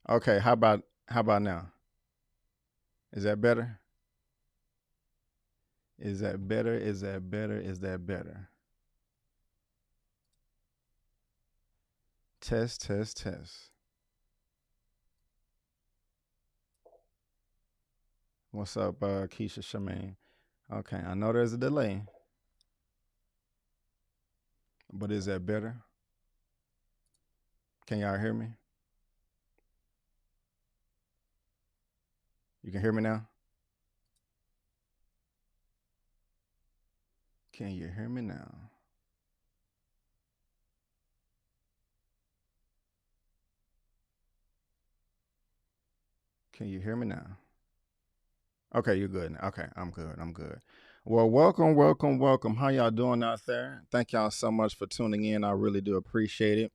Okay, how about now? Is that better? Is that better? Is that better? Is that better? Test, test, test. What's up, Keisha Shemaine? Okay, I know there's a delay, but is that better? Can y'all hear me? You can hear me now? Can you hear me now? Can you hear me now? Okay, you're good. Okay, I'm good. I'm good. Well, welcome, welcome, welcome. How y'all doing out there? Thank y'all so much for tuning in. I really do appreciate it.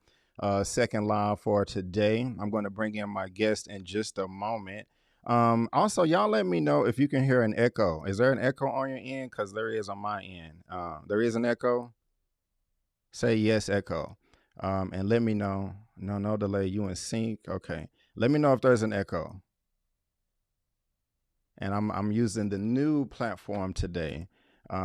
Second live for today. I'm going to bring in my guest in just a moment. Also, y'all let me know if you can hear an echo. Is there an echo on your end? Because there is on my end. There is an echo. Say yes, echo. And let me know. No, no delay. You in sync. Okay. Let me know if there's an echo. And I'm using the new platform today.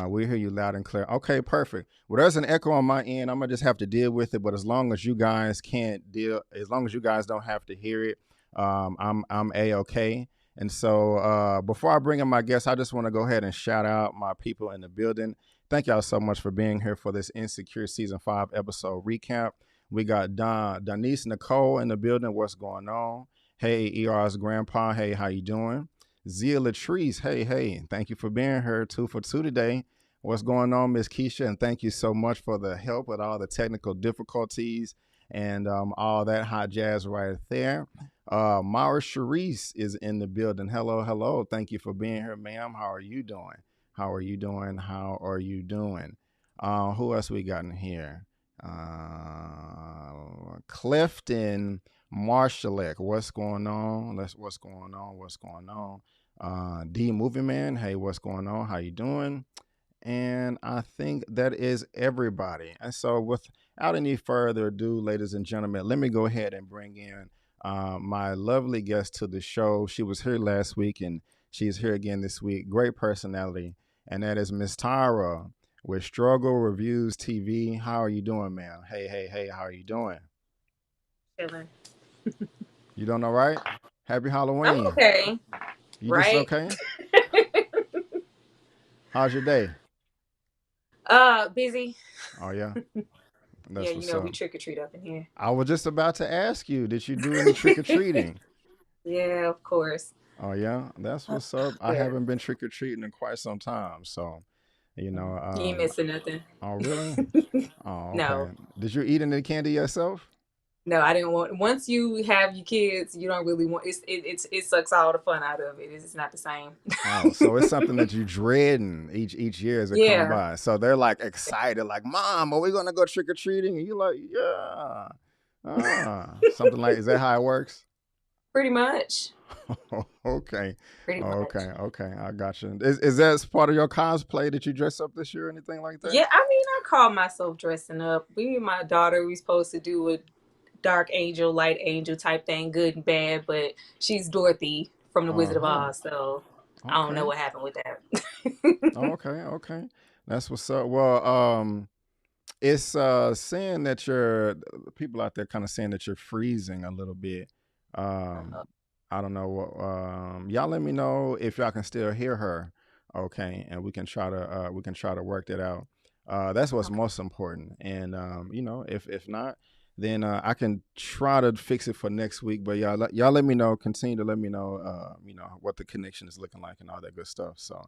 We hear you loud and clear. Okay, perfect. Well, there's an echo on my end. I'm gonna just have to deal with it. But as long as you guys can't deal, as long as you guys don't have to hear it, I'm a okay. And so before I bring in my guests, I just want to go ahead and shout out my people in the building. Thank y'all so much for being here for this Insecure Season 5 episode recap. We got Denise Nicole in the building. What's going on? Hey, ER's grandpa. Hey, how you doing? Zia Latrice, hey, thank you for being here. 2 for 2 today. What's going on, Miss Keisha? And thank you so much for the help with all the technical difficulties and all that hot jazz right there. Mara Sharice is in the building. Hello. Thank you for being here, ma'am. How are you doing? How are you doing? Who else we got in here? Clifton Marshallek. What's going on? What's going on? D Movie Man, hey, what's going on? How you doing? And I think that is everybody. And so without any further ado, ladies and gentlemen, let me go ahead and bring in my lovely guest to the show. She was here last week and she's here again this week. Great personality. And that is Miss Tyra with Struggle Reviewz TV. How are you doing, ma'am? Hey, how are you doing? Chilling. You doing all right? Happy I'm Halloween. okay, You just right? okay? How's your day? Busy. Oh yeah, Yeah, that's what's we up. trick or treat up in here. I was just about to ask you, did you do any trick or treating? Yeah, of course. Oh yeah, that's what's up. I Yeah. haven't been trick or treating in quite some time, so you know. You ain't missing nothing. Oh really? Oh okay. No, Did you eat any candy yourself? no, I didn't want. Once you have your kids, you don't really want. It sucks all the fun out of it. It's not the same. Oh, so it's something that you dreading each year as it come Yeah, by. So they're like excited, like, "Mom, are we gonna go trick or treating?" And you're like, "Yeah." Something like, is that how it works? pretty much. Okay. Pretty much. Okay. I got you. Is that part of your cosplay that you dress up this year or anything like that? Yeah, I mean, I call myself dressing up. We and my daughter, we supposed to do a dark angel, light angel type thing, good and bad, but she's Dorothy from the Wizard of Uh-huh. Oz, so I don't know Okay. what happened with that. Okay. That's what's up. Well, it's saying that you're people out there kind of saying that you're freezing a little bit. Um I don't know what y'all let me know if y'all can still hear her. Okay, and we can try to work that out. That's what's Okay. most important. And if not, then I can try to fix it for next week. But y'all let me know. Continue to let me know. What the connection is looking like and all that good stuff. So,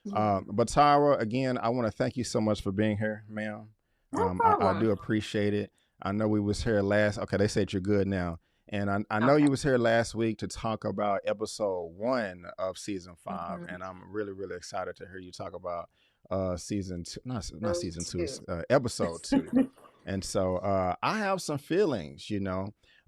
Yeah. but Tyra, again, I want to thank you so much for being here, ma'am. No I problem. do appreciate it. I know we was here last. Okay, they said you're good now. And I know Okay. you was here last week to talk about episode 1 of season 5, Mm-hmm. and I'm really really excited to hear you talk about season 2, not So season 2, too. episode 2. And so I have some feelings,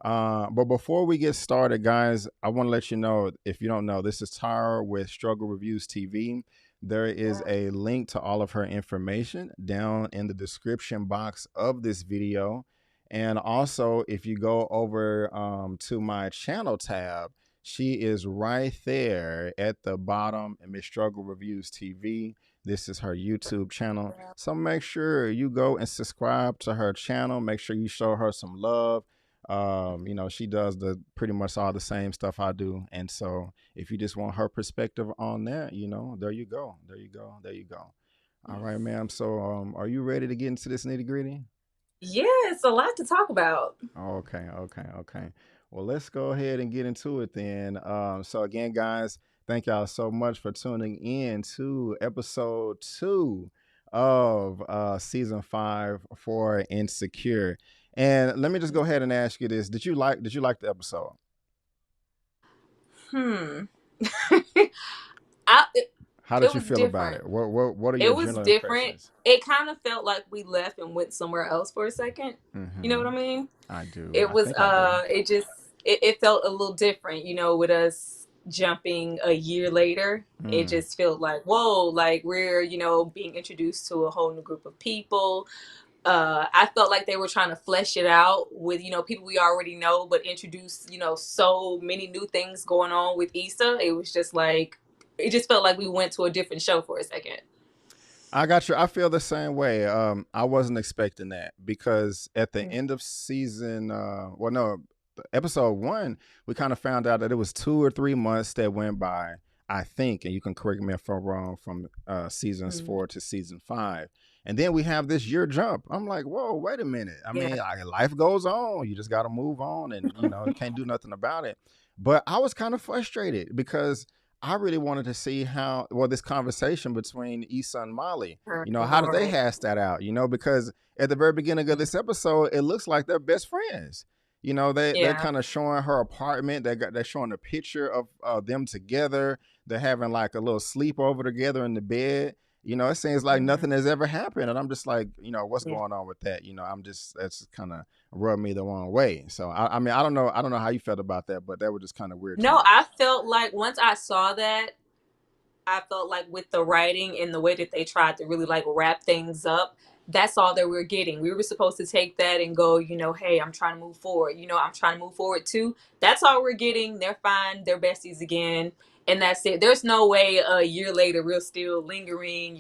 but before we get started, guys, I want to let you know, if you don't know, this is Tara with Struggle Reviewz TV. There is Yeah. a link to all of her information down in the description box of this video. And also, if you go over to my channel tab, she is right there at the bottom, and Miss Struggle Reviewz TV. This is her YouTube channel. So make sure you go and subscribe to her channel. Make sure you show her some love. She does the pretty much all the same stuff I do. And so if you just want her perspective on that, there you go. All right, ma'am. So are you ready to get into this nitty gritty? Yeah, it's a lot to talk about. Okay. Well, let's go ahead and get into it then. So again, guys, thank y'all so much for tuning in to episode 2 of season 5 for Insecure. And let me just go ahead and ask you this: Did you like the episode? Hmm. I, it, How it did you was feel about different. it? What are your It was general different. impressions? It kind of felt like we left and went somewhere else for a second. You know Mm-hmm. what I mean? I do. It I was think I do. it felt a little different, with us jumping a year later. It Mm. just felt like, whoa, like we're, being introduced to a whole new group of people. I felt like they were trying to flesh it out with, people we already know, but introduce, so many new things going on with Issa. It was just like, it just felt like we went to a different show for a second. I got you. I feel the same way. I wasn't expecting that because at the Mm. end of season, well, no, episode one, we kind of found out that it was 2 or 3 months that went by. I think, and you can correct me if I'm wrong, from seasons Mm. 4 to season 5, and then we have this year jump. I'm like, whoa, wait a minute. I Yeah. mean, life goes on. You just got to move on, and you can't do nothing about it. But I was kind of frustrated because I really wanted to see this conversation between Issa and Molly, Her and how did they Lauren. hash that out? Because at the very beginning of Mm. this episode, it looks like they're best friends. They're Yeah. kind of showing her apartment. They're showing a picture of them together. They're having like a little sleepover together in the bed. It seems like Mm. nothing has ever happened, and I'm just like, what's Yeah. going on with that? That's kind of rubbed me the wrong way. So I mean, I don't know how you felt about that, but that was just kind of weird to No, me. I felt like once I saw that, I felt like with the writing and the way that they tried to really like wrap things up, that's all that we're getting. We were supposed to take that and go, hey, I'm trying to move forward. I'm trying to move forward too. That's all we're getting. They're fine. They're besties again. And that's it. There's no way a year later we're still lingering,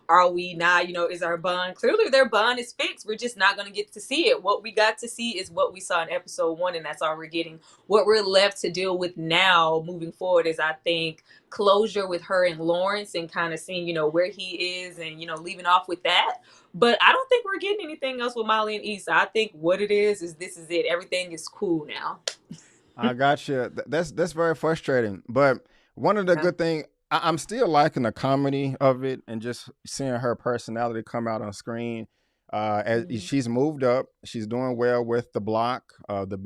are we not, is our bond? Clearly their bond is fixed. We're just not going to get to see it. What we got to see is what we saw in episode 1, and that's all we're getting. What we're left to deal with now moving forward is, I think, closure with her and Lawrence and kind of seeing, where he is and, leaving off with that. But I don't think we're getting anything else with Molly and Issa. I think what it is this is it. Everything is cool now. I got you. That's very frustrating. But one of the Yeah. good thing, I'm still liking the comedy of it and just seeing her personality come out on screen. As Mhm. she's moved up, she's doing well with the block, the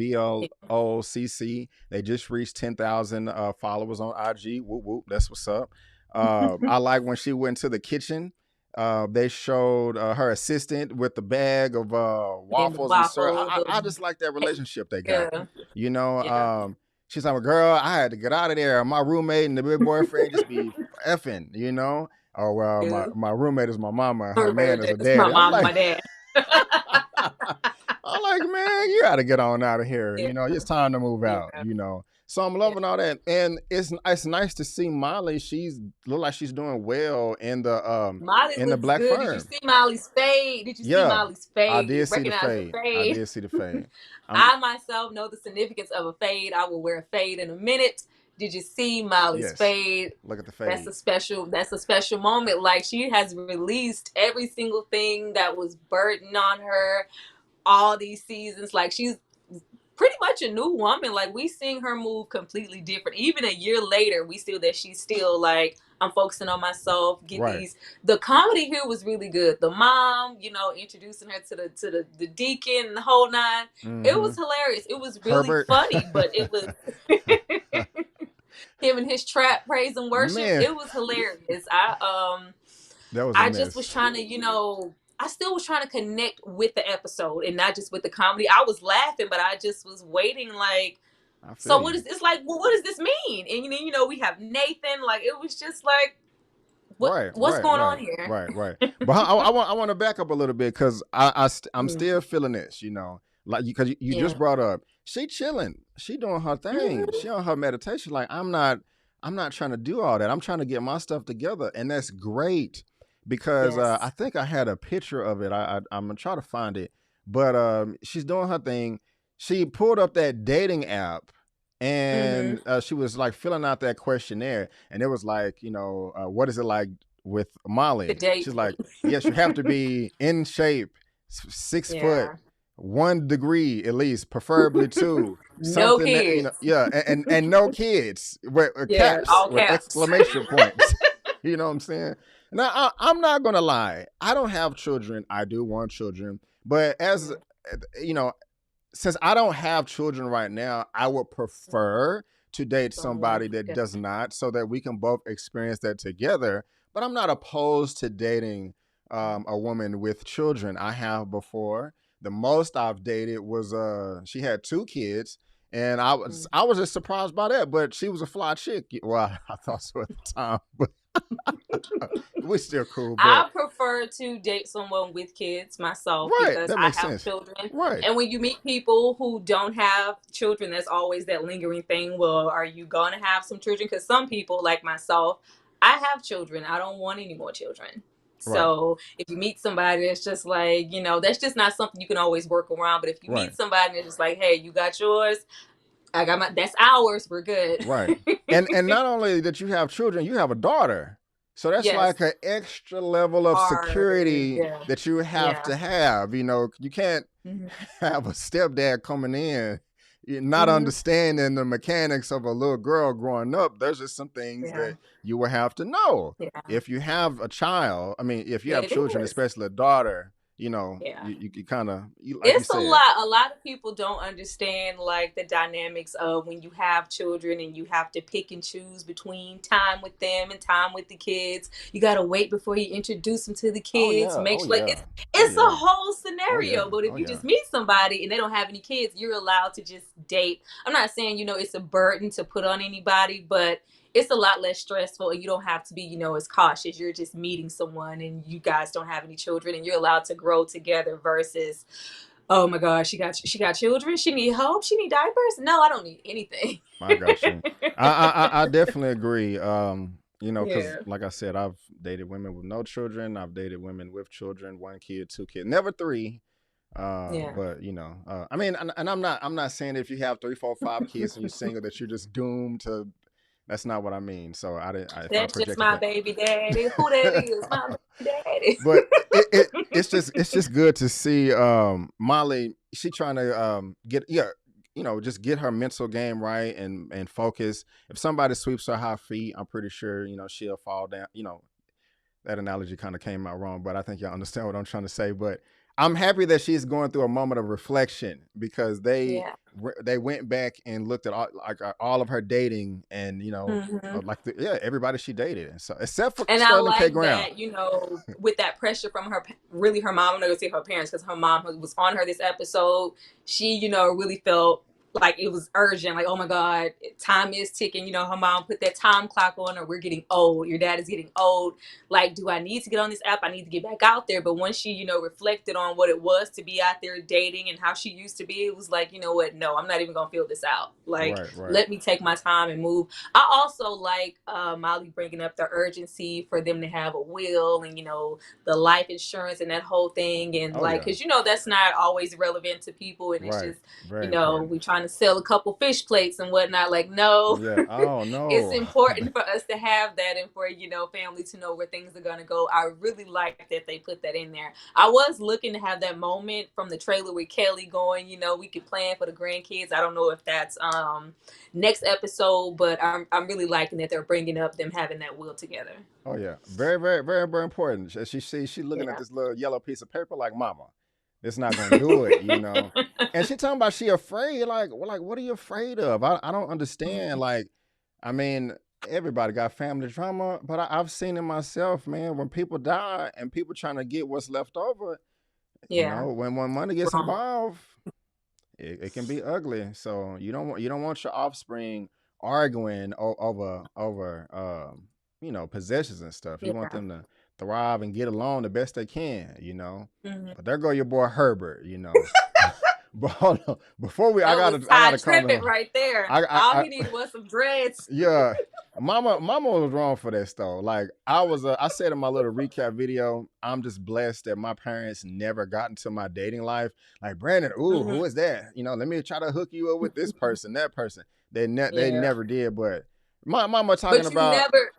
BLOCC. They just reached 10,000 followers on IG. Whoop whoop, that's what's up. I like when she went to the kitchen. They showed her assistant with the bag of And the waffles and syrup. waffle, I just like that relationship they got. yeah, You know, yeah. she's like, girl, I had to get out of there. My roommate and the big boyfriend just be effing. Oh well, Yeah. my roommate is my mama, and her man is a It's my daddy. I'm mom and like, my dad. I'm like, man, you got to get on out of here. Yeah, It's time to move out. yeah, So I'm yeah. loving all that, and it's nice to see Molly. She's look like she's doing well Molly in the looks black good. Did you firm. see Molly's fade? Did you see Yeah, Molly's I fade? Did you did see the recognize the fade. I fade? did see the fade. I'm I myself know the significance of a fade. I will wear a fade in a minute. Did you see Molly's yes. fade? Look at the That's fade. a special moment. Like, she has released every single thing that was burden on her all these seasons. Like, she's pretty much a new woman. Like, we seeing her move completely different. Even a year later, we see that she's still like, I'm focusing on myself. Get Right. these. The comedy here was really good. The mom, introducing her to the deacon and the whole nine. It Mm-hmm. was hilarious. It was really Herbert. funny, but it was him and his trap praise and worship. Man, It was hilarious. that was a I just was mess. trying to, I still was trying to connect with the episode and not just with the comedy. I was laughing, but I just was waiting, like, I so feel what you. is it's like, well, what does this mean? And we have Nathan. Like, it was just like, Right, what's right, going on right, here? right, right. But I want to back up a little bit because I'm Mm. still feeling this. Like because you Yeah. just brought up she chilling, she doing her thing, Mhm. she on her meditation. Like I'm not trying to do all that. I'm trying to get my stuff together, and that's great because I Yes. think I had a picture of it. I'm gonna try to find it, but she's doing her thing. She pulled up that dating app Mm-hmm. and she was like filling out that questionnaire, and it was like, what is it like with The Molly? date. She's like, yes, you have to be in shape, 6 foot, Yeah. 1 degree at least, preferably two, No something that kids. yeah, and no kids with Yeah. caps All with caps. exclamation points. You know what I'm saying? Now I'm not gonna lie, I don't have children. I do want children, but as you know, since I don't have children right now, I would prefer to date Someone. somebody that Yeah. does not, so that we can both experience that together. But I'm not opposed to dating a woman with children. I have before. The most I've dated was she had 2 kids, and I was Mm. I was just surprised by that. But she was a fly chick. Well, I thought so at the time, but We're still cool, but I prefer to date someone with kids myself right, because that I makes have sense. children. Right, And when you meet people who don't have children, there's always that lingering thing. Well, are you going to have some children? Because some people, like myself, I have children. I don't want any more children. right, So if you meet somebody that's just like, that's just not something you can always work around. But if you right, meet somebody that's just like, hey, you got yours, I got that's ours, we're good. right. And not only that you have children, you have a daughter. So that's Yes. like an extra level of Hard. security Yeah. that you have Yeah. to have. You can't Mm-hmm. have a stepdad coming in, not Mm-hmm. understanding the mechanics of a little girl growing up. There's just some things Yeah. that you will have to know. Yeah. If you have a child, I mean, if you have It children, is. especially a daughter, Yeah. you kind of, like you It's a said, lot. A lot of people don't understand like the dynamics of when you have children and you have to pick and choose between time with them and time with the kids. You gotta wait before you introduce them to the oh kids. yeah, Make oh sure like yeah, oh it's a yeah, whole oh yeah, scenario. But if oh you yeah, just meet somebody and they don't have any kids, you're allowed to just date. I'm not saying, it's a burden to put on anybody, but it's a lot less stressful and you don't have to be, as cautious. You're just meeting someone and you guys don't have any children and you're allowed to grow together versus, oh my gosh, she got children, she need help, she need diapers. No, I don't need anything. I got you. I definitely agree. Because Yeah. like I said, I've dated women with no children. I've dated women with children, one kid, two kids, never three. Yeah. But I mean, and I'm not saying if you have three, four, five kids and you're single that you're just doomed to. That's not what I mean. So if I That's just projected my that, baby daddy. Who that is? My baby daddy. but it's just good to see Molly. She trying to get just get her mental game right and focus. If somebody sweeps her high feet, I'm pretty sure she'll fall down. That analogy kind of came out wrong, but I think y'all understand what I'm trying to say. But I'm happy that she's going through a moment of reflection because Yeah. they went back and looked at all of her dating and Hmm. everybody she dated, and so except for And I Sterling K. like Brown. that, with that pressure from really her mom. I'm not gonna say her parents because her mom was on her this episode. She, really felt like it was urgent. Like, oh my God, time is ticking. Her mom put that time clock on her. We're getting old. Your dad is getting old. Like, do I need to get on this app? I need to get back out there. But once she, reflected on what it was to be out there dating and how she used to be, it was like, you know what? No, I'm not even gonna feel this out. Like, Right, right. let me take my time and move. I also like Molly bringing up the urgency for them to have a will and the life insurance and that whole thing and Oh like yeah. because that's not always relevant to people and it's Right. just Very important. we trying to sell a couple fish plates and whatnot. Like no, Yeah. Oh it's no. important for us to have that and for family to know where things are gonna go. I really like that they put that in there. I was looking to have that moment from the trailer with Kelly going. We could plan for the grandkids. I don't know if that's next episode, but I'm really liking that they're bringing up them having that will together. Oh yeah. Very, very, very, very important. She looking at Yeah. this little yellow piece of paper like, Mama, it's not gonna do it. And she talking about she afraid. Like, what are you afraid of? I don't understand. Like, I mean, everybody got family drama, but I've seen it myself, man. When people die and people trying to get what's left over, Yeah. when money gets Wrong. involved, it can be ugly. So you don't want your offspring arguing over possessions and stuff. You want Yeah. them to thrive and get along the best they can. Mhm. But there go your boy Herbert. But hold on, before I That was I Ty gotta comment tripping on. right there. I, All I, he needed was some dreads. yeah, Mama was wrong for this though. Like I said in my little recap video, I'm just blessed that my parents never got into my dating life. Like, Brandon, ooh, Hmm. who is that? Let me try to hook you up with this person, that person. They Yeah. never did. But my mama talking But you about. never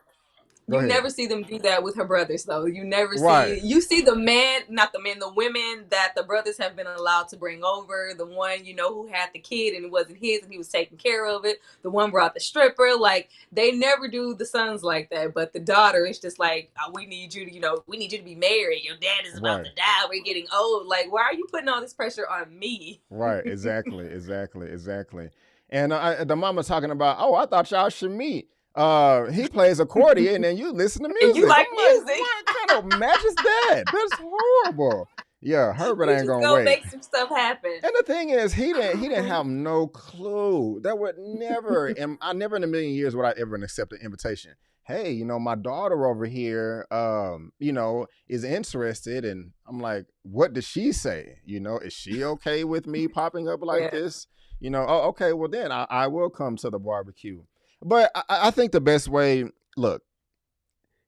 Go you ahead. never see them do that with her brothers though. Right, You see the man, not the men, the women that the brothers have been allowed to bring over. The one, who had the kid and it wasn't his and he was taking care of it. The one brought the stripper. Like they never do the sons like that. But the daughter is just like, we need you to, we need you to be married. Your dad is about right, to die. We're getting old. Like, why are you putting all this pressure on me? right. Exactly, exactly, exactly. And the mama talking about, oh, I thought y'all should meet. He plays accordion and you listen to And you music. like I'm like, music. what kind of match is that? That's horrible. Yeah, Herbert We ain't just gonna go wait. make some stuff happen. And the thing is, he didn't have no clue. That would never, and I never in a million years would I ever accept an invitation. Hey, my daughter over here, is interested, and I'm like, what does she say? Is she okay with me popping up like Yeah. this? Oh, okay, well then I will come to the barbecue. But I think the best way, look,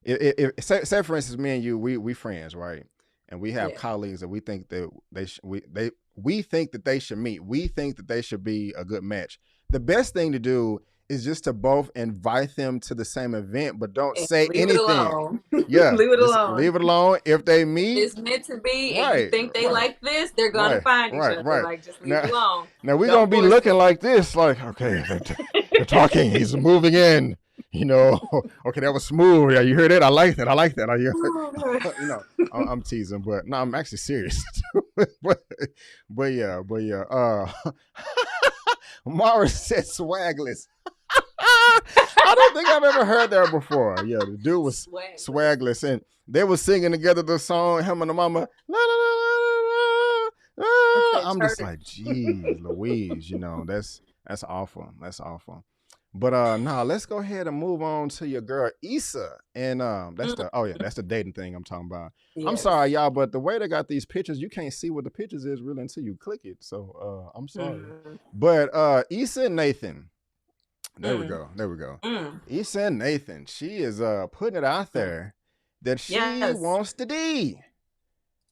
if say for instance, me and you, we friends, right? And we have Yeah. colleagues that we think that we think that they should meet. We think that they should be a good match. The best thing to do is just to both invite them to the same event, but don't And say leave it anything. alone. Yeah, Leave it just alone. leave it alone. If they meet, It's meant to be, and you right, think they right, like this, they're gonna right, find each right, other. right. Like, just leave it Now, alone. now we're gonna Don't be force looking it. like this, like, okay, they're talking. He's moving in. Okay, that was smooth. Yeah, you heard it. I like that. I like that. I'm teasing, but no, I'm actually serious. but yeah. Mara said swagless. I don't think I've ever heard that before. Yeah, the dude was swagless, and they were singing together the song. Him and the mama. La, la, la, la, la. I'm just like, geez, Louise. That's awful. That's awful. But nah, let's go ahead and move on to your girl Issa. And that's the dating thing I'm talking about. Yes. I'm sorry, y'all, but the way they got these pictures, you can't see what the pictures is really until you click it. So I'm sorry. But Issa and Nathan. There we go. Issa and Nathan. She is putting it out there that she wants the D.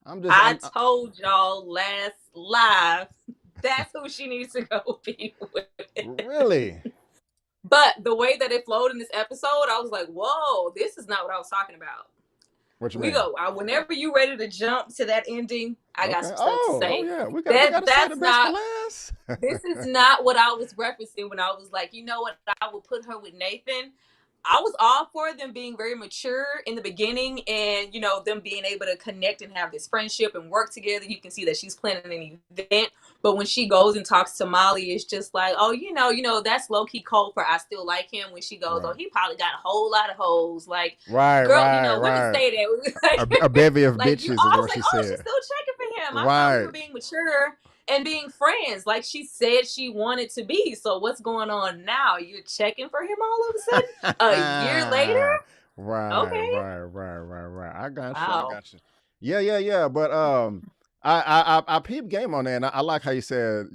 I told y'all last live that's who she needs to go be with. Really? But the way that it flowed in this episode, I was like, whoa, this is not what I was talking about. What you mean? Whenever you ready to jump to that ending, I got some stuff to say. Oh yeah, we got to say the best for last. This is not what I was referencing when I was like, you know what, I would put her with Nathan. I was all for them being very mature in the beginning and, them being able to connect and have this friendship and work together. You can see that she's planning an event. But when she goes and talks to Molly, it's just like, oh, that's low-key cold for I still like him. When she goes, oh, he probably got a whole lot of hoes. Like, girl, women say that. a bevy of bitches is what she said. She's still checking for him. I thought we were being mature and being friends like she said she wanted to be. So what's going on now? You're checking for him all of a sudden a year later? Right. Okay. Right. I got you. Yeah. But I peeped game on that, and I like how you said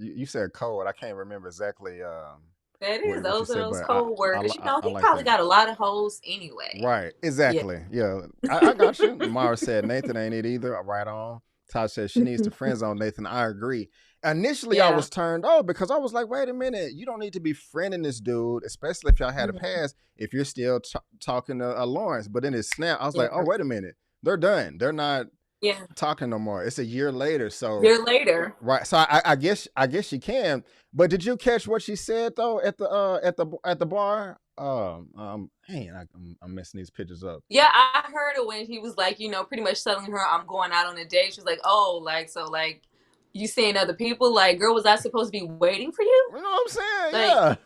cold. I can't remember exactly. That is those are those cold words. He like probably got a lot of hoes anyway. Right. Exactly. Yeah. I got you. Mara said Nathan ain't it either. Right on. Todd said she needs to friend zone Nathan. I agree. Initially, I was turned off because I was like, wait a minute, you don't need to be friending this dude, especially if y'all had a pass, if you're still talking to Lawrence. But then it snapped. I was like, oh, wait a minute. They're done. They're not talking no more. It's a year later. Right. So I guess she can. But did you catch what she said though at the bar? I'm messing these pictures up. Yeah, I heard it when he was like, pretty much telling her I'm going out on a date. She was like, oh, you seeing other people? Like, girl, was I supposed to be waiting for you? You know what I'm saying? Yeah.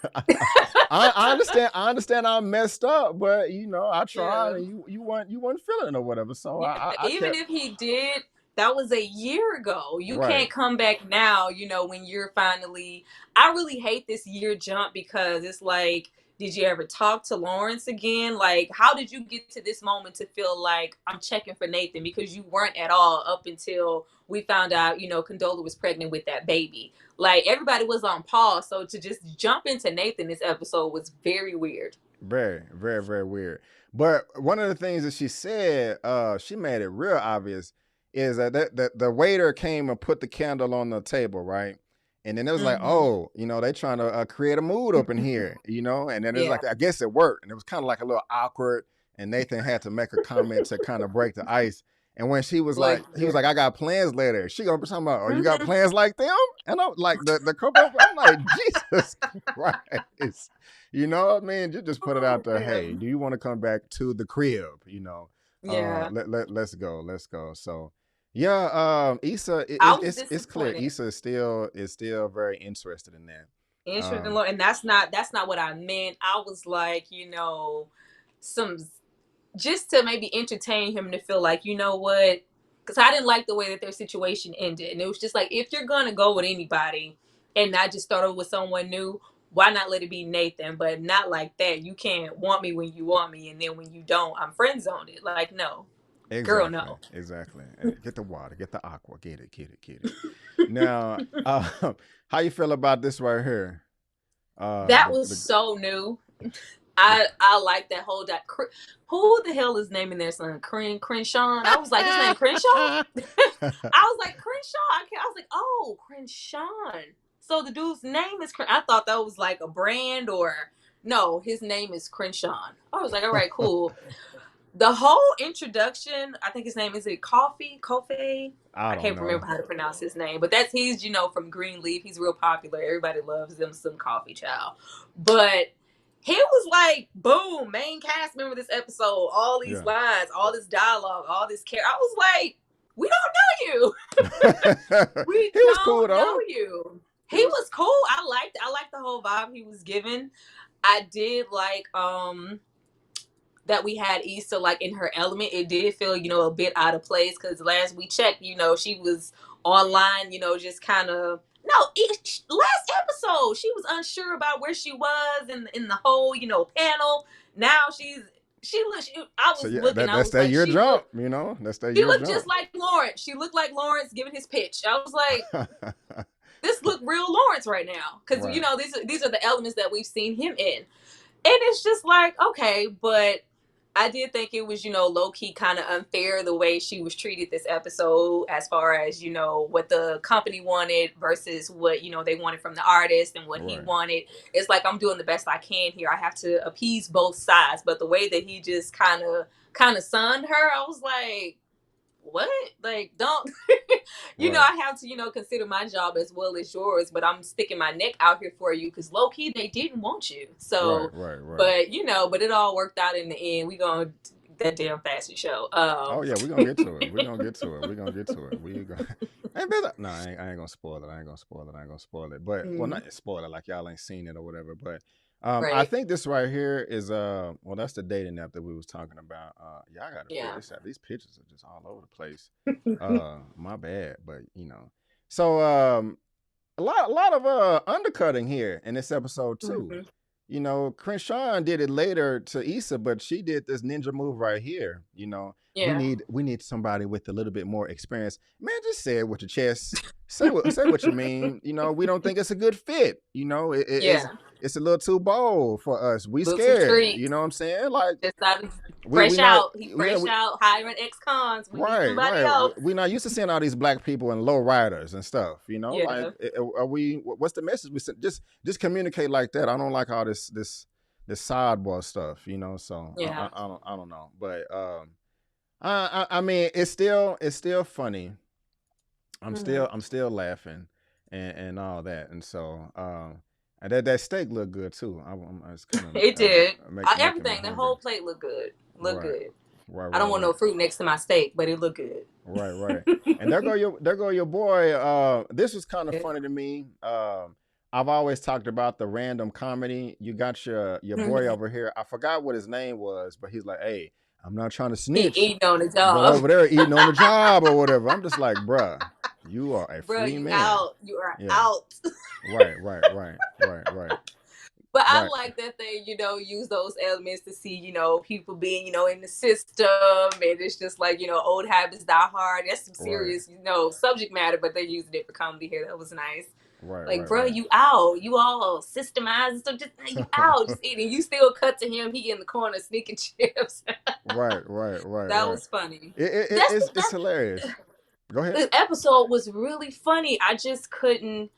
I understand I messed up, but I tried and you weren't feeling it or whatever. So even if he did, that was a year ago. You can't come back now, when you're finally. I really hate this year jump because it's like, did you ever talk to Lawrence again? Like, how did you get to this moment to feel like I'm checking for Nathan? Because you weren't at all up until we found out, Condola was pregnant with that baby. Like, everybody was on pause. So to just jump into Nathan this episode was very weird. Very, very, very weird. But one of the things that she said, she made it real obvious, is that the waiter came and put the candle on the table, right? And then it was like, oh, they trying to create a mood up in here, and then it's like, I guess it worked. And it was kind of like a little awkward. And Nathan had to make a comment to kind of break the ice. And when she was like, he was like, I got plans later. She gonna be talking about, oh, you got plans like them? And I'm like, the couple, I'm like, Jesus Christ. You know what I mean? You just put it out there. Hey, do you want to come back to the crib? Let's go. So. Yeah, Issa, it's clear. Issa is still very interested in that. And that's not what I meant. I was like, just to maybe entertain him to feel like, you know what, because I didn't like the way that their situation ended. And it was just like, if you're going to go with anybody and not just start over with someone new, why not let it be Nathan? But not like that. You can't want me when you want me, and then when you don't, I'm friend zoned it. Like, no. Girl, Exactly. no. Exactly. Get the water. Get the aqua. Get it. Get it. Get it. Now, how you feel about this right here? That was so new. I like that whole who the hell is naming their son Crenshawn? I was like, his name Crenshaw. I was like Crenshaw. I was like, oh, Crenshawn. So the dude's name is I thought that was like a brand or no, his name is Crenshawn. I was like, all right, cool. The whole introduction, I think his name is it Coffee. I I don't can't know. remember how to pronounce his name, but he's from Greenleaf. He's real popular. Everybody loves him some Coffee Child. But he was like, boom, main cast member of this episode. All these lines, all this dialogue, all this care. I was like, we don't know you. We he was don't cool though. know you. He was cool. I liked the whole vibe he was giving. I did like that we had Issa like in her element. It did feel, a bit out of place because last we checked, she was online, just kind of last episode she was unsure about where she was in the whole, panel. Now I was looking. That's that year jump, That's that she year looked jump. just like Lawrence. She looked like Lawrence giving his pitch. I was like, this look real Lawrence right now because right. These are the elements that we've seen him in, and it's just like okay, but I did think it was, low key kind of unfair the way she was treated this episode as far as, what the company wanted versus what, they wanted from the artist and what he wanted. It's like, I'm doing the best I can here. I have to appease both sides. But the way that he just kind of sunned her, I was like, what? Like, don't, I have to, consider my job as well as yours, but I'm sticking my neck out here for you because low key, they didn't want you. So, right. but it all worked out in the end. We gonna that damn fashion show. Oh yeah, we're gonna get to it. We're gonna get to it. We're gonna get to it. We gonna. No, I ain't gonna spoil it. I ain't gonna spoil it. But well, not spoil it like y'all ain't seen it or whatever. But right. I think this right here is well, that's the dating app that we was talking about. Y'all gotta figure this out. These pictures are just all over the place. My bad, but So a lot of undercutting here in this episode too. Mm-hmm. Crenshawn did it later to Issa, but she did this ninja move right here. We need somebody with a little bit more experience. Man, just say it with your chest. Say what you mean. We don't think it's a good fit. It's a little too bold for us. We scared. You know what I'm saying? Like fresh out, hiring ex-cons. We need somebody else. We're not used to seeing all these black people and low riders and stuff. Like are we? What's the message we send? Just communicate like that. I don't like all this sidebar stuff. So I don't know, but I mean it's still funny. I'm still laughing and all that, and so and that steak looked good too. It did. Everything. The whole plate looked good. Good. Right, I don't want no fruit next to my steak, but it looked good. Right. And there go your boy. This was kind of funny to me. I've always talked about the random comedy. You got your boy over here. I forgot what his name was, but he's like, hey, I'm not trying to snitch. Eating on the job. But over there eating on the job or whatever. I'm just like, bruh, you are a free man. You are out. Right. But I like that they, use those elements to see, people being, in the system. And it's just like, old habits die hard. That's some serious, subject matter, but they're using it for comedy here. That was nice. Right. Bro, you out. You all systemized. So just you out, just eating. You still cut to him. He in the corner sneaking chips. Right. That was funny. It's hilarious. Go ahead. This episode was really funny. I just couldn't.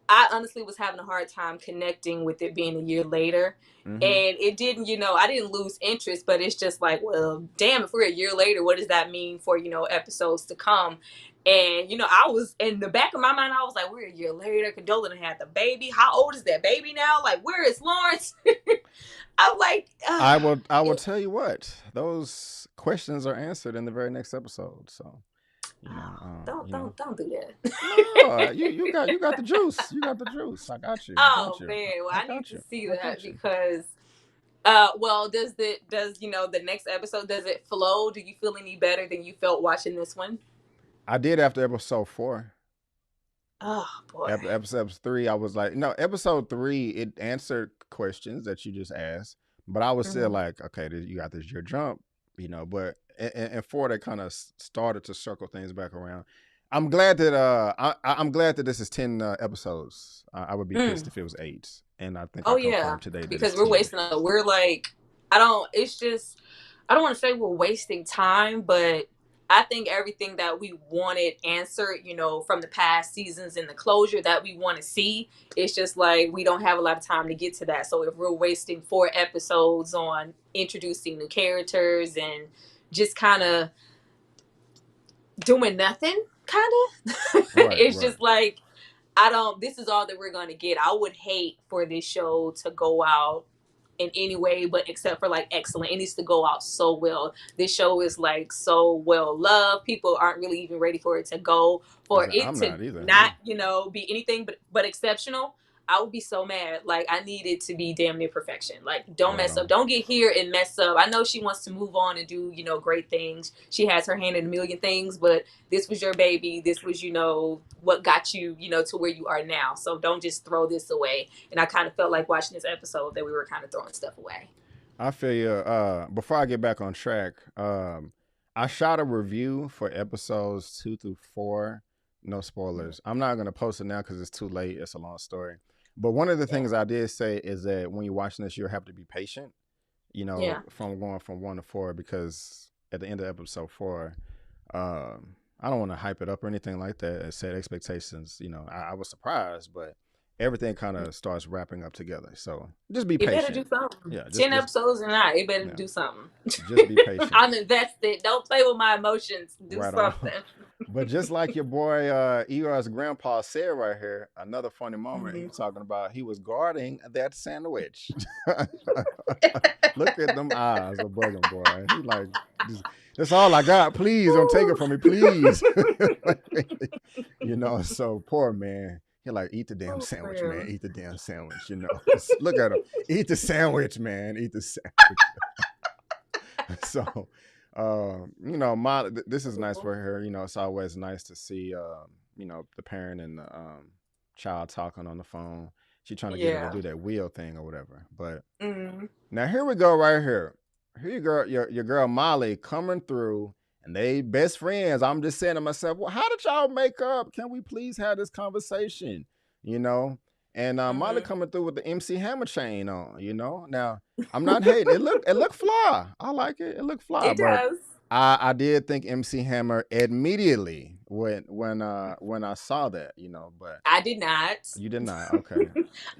I honestly was having a hard time connecting with it being a year later. Mm-hmm. And it didn't, I didn't lose interest, but it's just like, well, damn, if we're a year later, what does that mean for, episodes to come? And, I was in the back of my mind, I was like, we're a year later. Condola had the baby. How old is that baby now? Like, where is Lawrence? I'm like, I will tell you what, those questions are answered in the very next episode. So. Don't do that. No, you got the juice. You got the juice. I got you. Man, well I need to see that because Well, does the next episode, does it flow? Do you feel any better than you felt watching this one? I did after episode 4. Oh boy. Episode 3, I was like, no, episode 3, it answered questions that you just asked, but I was still Hmm. like, okay, you got this your jump, but and 4, they kind of started to circle things back around. I'm glad that I'm glad that this is 10 episodes. I would be pissed Mm. if it was 8, and I think I Oh yeah, confirmed today that it's because we're 10. wasting. We're like, I don't. It's just, I don't want to say we're wasting time, but I think everything that we wanted answered, from the past seasons and the closure that we want to see, it's just like we don't have a lot of time to get to that. So if we're wasting 4 episodes on introducing new characters and just kind of doing nothing, kind of, Right, it's right. just like I don't. This is all that we're gonna get. I would hate for this show to go out in any way, but except for like excellent. It needs to go out so well. This show is like so well loved. People aren't really even ready for it to go. For it I'm to not either. Yeah. not, be anything but exceptional. I would be so mad. Like I need it to be damn near perfection. Like don't Right mess up. on. Don't get here and mess up. I know she wants to move on and do, great things. She has her hand in a million things, but this was your baby. This was, what got you, to where you are now. So don't just throw this away. And I kind of felt like watching this episode that we were kind of throwing stuff away. I feel you. Before I get back on track, I shot a review for episodes 2 through 4. No Mhm. spoilers. I'm not gonna post it now because it's too late. It's a long story. But one of the Yeah. things I did say is that when you're watching this, you'll have to be patient. Yeah. From going from 1 to 4, because at the end of episode 4, I don't want to hype it up or anything like that. It set expectations. I was surprised, but everything kind of starts wrapping up together. So just be It better patient. do something. Yeah, just 10 just episodes or not, it better yeah, do something. just be patient. I'm invested. Don't play with my emotions. Do Right on. something. But just like your boy ER's grandpa said right here, another funny moment. He Mhm. was talking about he was guarding that sandwich. Look at them eyes of Buggin' Boy. He like, that's all I got. Please don't take it from me, please. So poor man. He like, eat the damn Oh, sandwich, man. man. Eat the damn sandwich. Look at him. Eat the sandwich, man. Eat the sandwich. So, this is nice for her. It's always nice to see, the parent and the child talking on the phone. She trying to get her to Yeah. do that wheel thing or whatever. But Mm. now here we go right here. Here you girl, your girl Molly coming through, and they best friends. I'm just saying to myself, well, how did y'all make up? Can we please have this conversation? You know, and Molly Hmm. coming through with the MC Hammer chain on. Now I'm not hating. It looked fly. I like it. It looked fly, It but does. I did think MC Hammer immediately when I saw that. But I did not. you did not. Okay.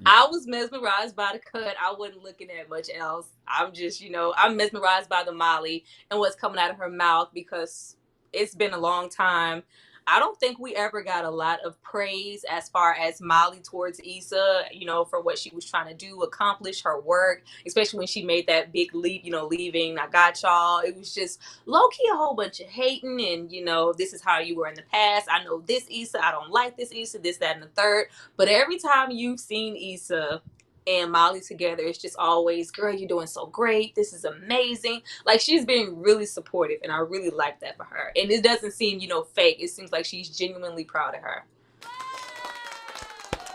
I was mesmerized by the cut. I wasn't looking at much else. I'm just, I'm mesmerized by the Molly and what's coming out of her mouth because it's been a long time. I don't think we ever got a lot of praise as far as Molly towards Issa, for what she was trying to do, accomplish her work, especially when she made that big leap, leaving. I got y'all. It was just low key a whole bunch of hating and, this is how you were in the past. I know this Issa. I don't like this Issa, this, that, and the third. But every time you've seen Issa and Molly together, it's just always, girl, you're doing so great. This is amazing. Like she's being really supportive, and I really like that for her. And it doesn't seem, fake. It seems like she's genuinely proud of her.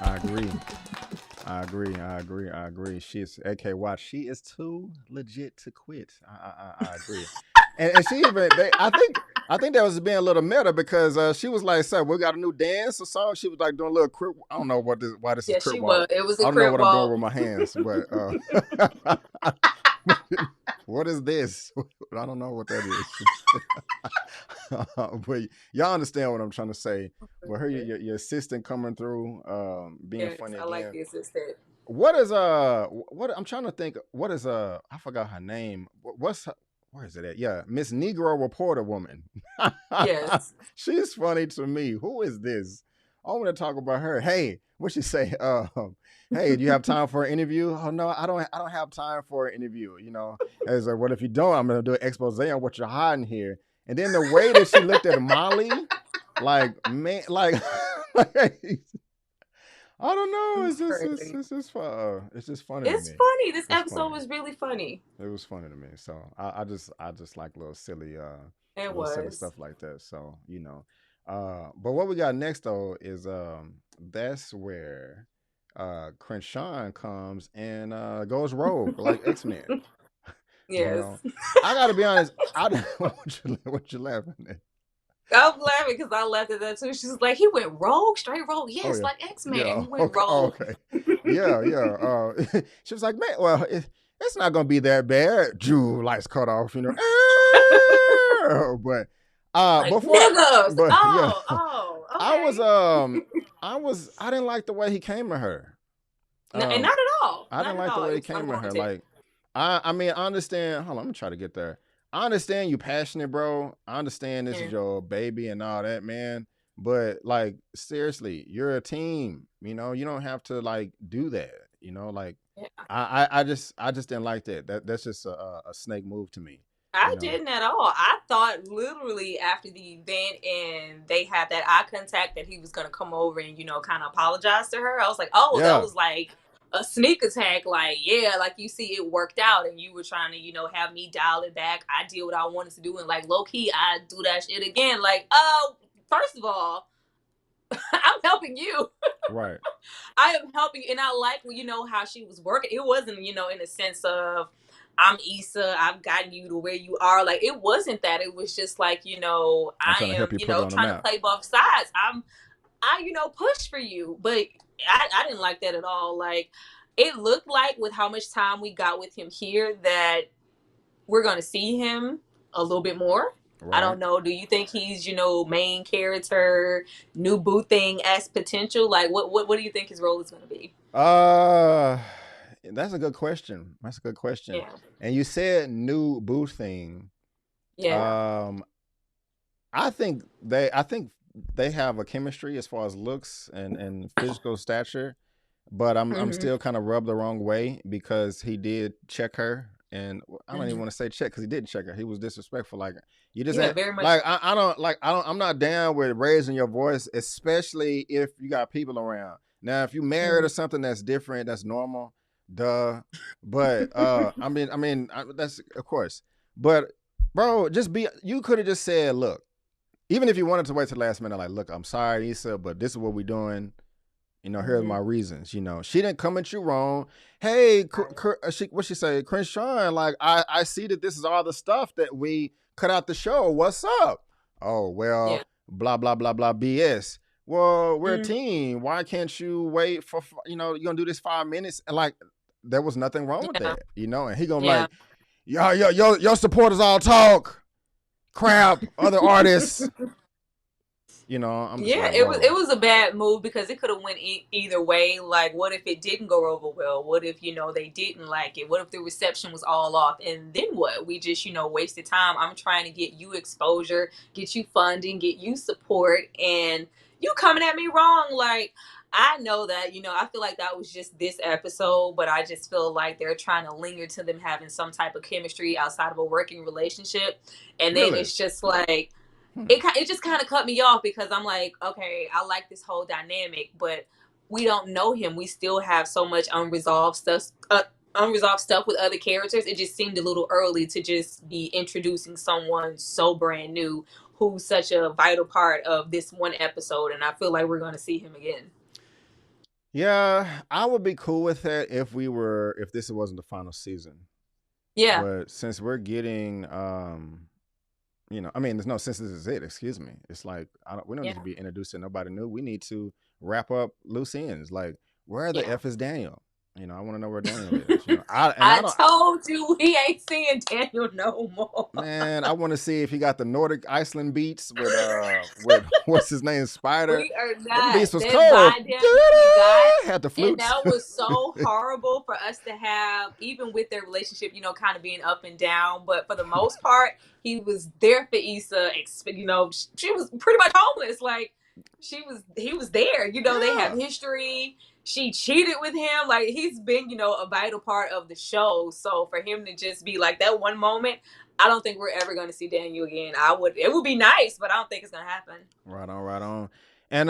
I agree. I agree. She's AK Watch. She is too legit to quit. I agree. And she even I think that was being a little meta because she was like, "Sir, we got a new dance or song." She was like doing a little crip. I don't know why this is Yeah, crip she walk. was. It was I a don't know crip what I'm doing walk. with my hands, but what is this? I don't know what that is. But y'all understand what I'm trying to say. But her, your assistant coming through, being Yes, funny I like again. the assistant. What is what I'm trying to think. What is I forgot her name. What's her, where is it at? Yeah, Miss Negro Reporter Woman. Yes. She's funny to me. Who is this? I want to talk about her. Hey, what she say? Hey, do you have time for an interview? Oh no, I don't. I don't have time for an interview. As like, what if you don't? I'm gonna do an expose on what you're hiding here. And then the way that she looked at Molly, like man, like I don't know. It's crazy. It's just funny to It's me. funny. This It's episode funny. was really funny. It was funny to me. So I just like It little silly was. stuff like that. So but what we got next though is that's where Crenshawn comes and goes rogue like X-Men. You Yes. know, I gotta be honest. I what you laughing at? I'm laughing because I laughed at that too. She's like, he went rogue, straight rogue. Oh Yes, yeah, like X-Men. yeah. He went Okay, oh, rogue. okay. Yeah, yeah. She was like, man, well, it's not gonna be that bad. Jew lights cut off, but Like before, niggas. but yeah, Oh, oh, I okay. was I didn't like the way he came at her. No, and not Um, at all. I Not didn't at like the all. way It he was came at her. unwarranted. Like, I mean, I understand. Hold on, let me try to get there. I understand you passionate, bro. I understand this is Yeah. your baby and all that, man. But like, seriously, you're a team. You don't have to like do that. Like, Yeah. I just didn't like that. That's just a snake move to me. You I know. didn't at all. I thought literally after the event and they had that eye contact that he was gonna come over and kind of apologize to her. I was like, oh, that Yeah. was like a sneak attack. Like, yeah, like you see, it worked out, and you were trying to have me dial it back. I did what I wanted to do, and like low key, I do that shit again. Like, first of all, I'm helping you. Right. I am helping you. And I like, how she was working. It wasn't, in the sense of, I'm Issa, I've gotten you to where you are. Like, it wasn't that. It was just like, I'm I trying to help am, you put it on the trying to map. play both sides. Push for you. But I didn't like that at all. Like, it looked like with how much time we got with him here that we're going to see him a little bit more. I Right. don't know. Do you think he's, main character, new boo thing as potential? Like, what do you think his role is going to be? Uh, that's a good question. That's a good question. Yeah. And you said new boo thing. Yeah. Um, I think they have a chemistry as far as looks and physical stature, but I'm Mm-hmm. still kind of rubbed the wrong way because he did check her, and I don't even Mm-hmm. want to say check because he didn't check her. He was disrespectful. Like you just Yeah, ain't very much. like I don't I'm not down with raising your voice, especially if you got people around. Now, if you married or Mm-hmm. something, that's different. That's normal. Duh. But that's of course. But bro, just be. You could have just said, look, even if you wanted to wait to the last minute, like, look, I'm sorry, Issa, but this is what we're doing. Here's Mm-hmm. my reasons. She didn't come at you wrong. Hey, Right. what she say? Crenshawn, like, I see that this is all the stuff that we cut out the show. What's up? Oh, Yeah. well, blah, blah, blah, blah, BS. Well, we're a Mm-hmm. team. Why can't you wait for, you're going to do this 5 minutes? And, like, there was nothing wrong with Yeah. that. And he going to, Yeah. like, your supporters all talk crap, other artists. I'm just Yeah, like, it bro. was a bad move because it could have went either way. Like, what if it didn't go over well? What if they didn't like it? What if the reception was all off? And then what? We just wasted time. I'm trying to get you exposure, get you funding, get you support, and you coming at me wrong. Like, I know that I feel like that was just this episode, but I just feel like they're trying to linger to them having some type of chemistry outside of a working relationship, and then Really? it's just like Hmm. it just kind of cut me off because I'm like, okay, I like this whole dynamic, but we don't know him. We still have so much unresolved stuff with other characters. It just seemed a little early to just be introducing someone so brand new who's such a vital part of this one episode, and I feel like we're going to see him again. Yeah, I would be cool with that if this wasn't the final season. Yeah, But since we're getting I mean, there's no since this is it, excuse me. It's like we don't need to yeah, be introduced to nobody new. We need to wrap up loose ends. Like, where the yeah. F is Daniel? I want to know where Daniel is. I I don't told you we ain't seeing Daniel no more. man, I want to see if he got the Nordic Iceland beats with what's his name, Spider. We are Them not. beats was That cold. vibe Daniel he got. Had the And flutes. that was so horrible for us to have, even with their relationship, kind of being up and down. But for the most part, he was there for Issa. She was pretty much homeless. Like, he was there. They have Yeah. history. She cheated with him. Like, he's been, a vital part of the show. So for him to just be like that one moment, I don't think we're ever going to see Daniel again. It would be nice, but I don't think it's going to happen. Right on, right on. And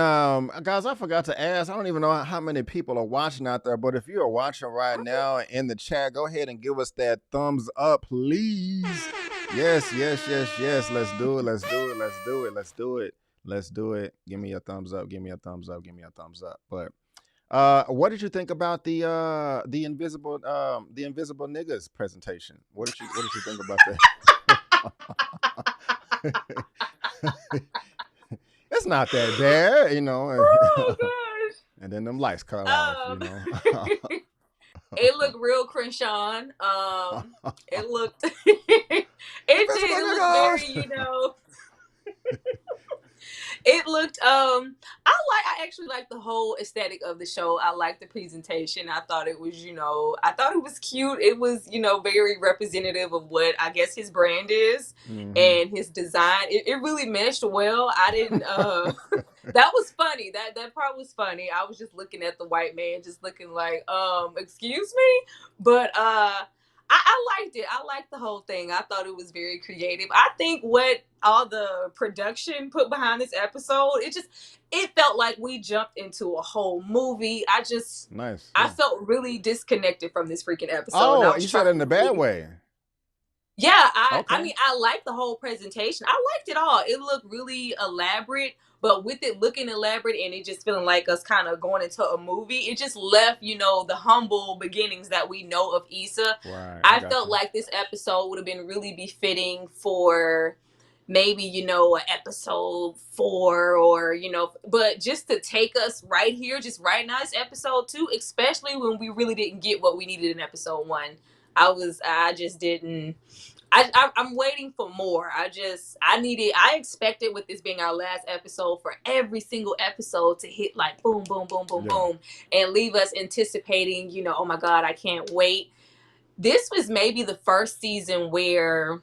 guys, I forgot to ask. I don't even know how many people are watching out there, but if you are watching right now in the chat, go ahead and give us that thumbs up, please. Yes, yes, yes, yes. Let's do it. Let's do it. Let's do it. Let's do it. Let's do it. Give me a thumbs up. Give me a thumbs up. Give me a thumbs up. But what did you think about the invisible niggas presentation? What did you think about that? It's not that bad, you know. Oh gosh. And then them lights cut off, you Um, know. it looked real Crenshawn. It looked, it did. Invisible It looked very, niggas. it looked I actually like the whole aesthetic of the show. I like the presentation. I thought it was, I thought it was cute. It was, very representative of what I guess his brand is Mm-hmm. and his design. It really meshed well. I didn't that was funny. That part was funny. I was just looking at the white man just looking like, excuse me? But I liked it. I liked the whole thing. I thought it was very creative. I think what all the production put behind this episode, it felt like we jumped into a whole movie. Nice. I Yeah. felt really disconnected from this freaking episode, and I Oh, was you said it trying in a to bad really. way. Yeah, I Okay. mean, I liked the whole presentation. I liked it all. It looked really elaborate, but with it looking elaborate and it just feeling like us kind of going into a movie, it just left, the humble beginnings that we know of Issa. Right. I I got felt you. like this episode would have been really befitting for maybe, an episode 4 or, but just to take us right here, just right now, it's episode 2, especially when we really didn't get what we needed in episode 1. I just didn't. I'm waiting for more. I expected with this being our last episode for every single episode to hit like boom, boom, boom, boom, Yeah. boom, and leave us anticipating, oh my God, I can't wait. This was maybe the first season where